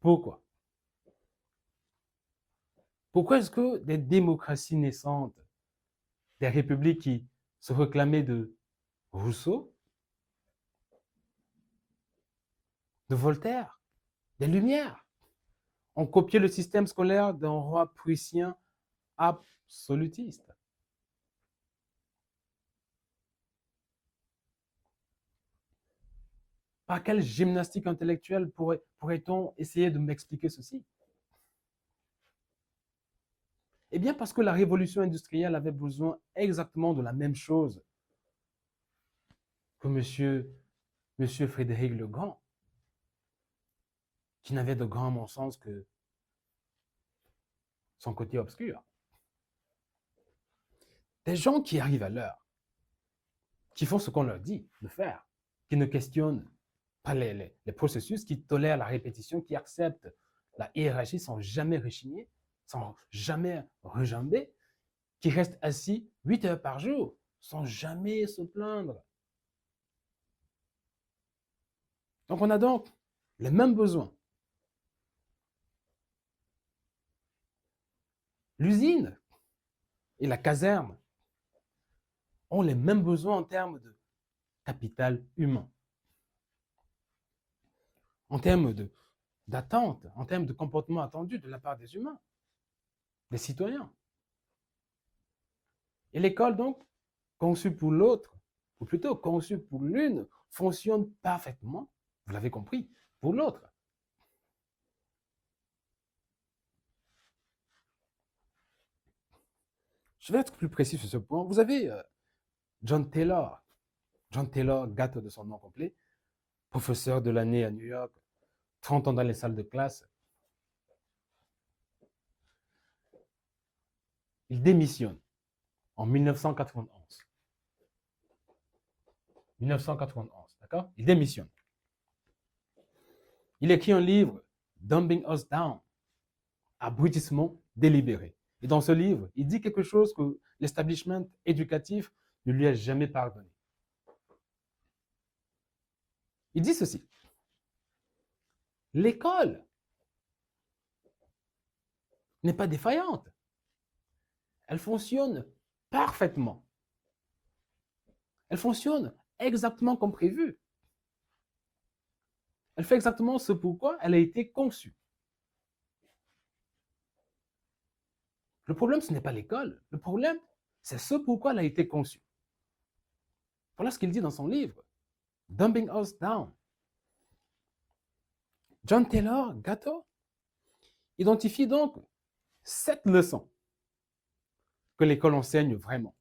Pourquoi? Pourquoi est-ce que des démocraties naissantes, des républiques qui se réclamaient de Rousseau, de Voltaire, des Lumières, ont copié le système scolaire d'un roi prussien absolutiste? Par quelle gymnastique intellectuelle pourrait-on essayer de m'expliquer ceci? Eh bien, parce que la révolution industrielle avait besoin exactement de la même chose que monsieur Frédéric le Grand, qui n'avait de grand, à mon sens, que son côté obscur. Des gens qui arrivent à l'heure, qui font ce qu'on leur dit de faire, qui ne questionnent pas les processus, qui tolèrent la répétition, qui acceptent la hiérarchie sans jamais rechigner, sans jamais rejamber, qui restent assis 8 heures par jour sans jamais se plaindre. Donc on a donc les mêmes besoins. L'usine et la caserne ont les mêmes besoins en termes de capital humain, en termes d'attente, en termes de comportement attendu de la part des humains, des citoyens. Et l'école, donc, conçue pour l'autre, ou plutôt conçue pour l'une, fonctionne parfaitement, vous l'avez compris, pour l'autre. Je vais être plus précis sur ce point. Vous avez John Taylor Gatto de son nom complet, professeur de l'année à New York, 30 ans dans les salles de classe. Il démissionne en 1991. 1991, d'accord? Il démissionne. Il écrit un livre, Dumbing Us Down, abrutissement délibéré. Et dans ce livre, il dit quelque chose que l'establishment éducatif ne lui a jamais pardonné. Il dit ceci. L'école n'est pas défaillante. Elle fonctionne parfaitement. Elle fonctionne exactement comme prévu. Elle fait exactement ce pourquoi elle a été conçue. Le problème, ce n'est pas l'école. Le problème, c'est ce pourquoi elle a été conçue. Voilà ce qu'il dit dans son livre, Dumbing Us Down. John Taylor Gatto identifie donc 7 leçons que l'école enseigne vraiment.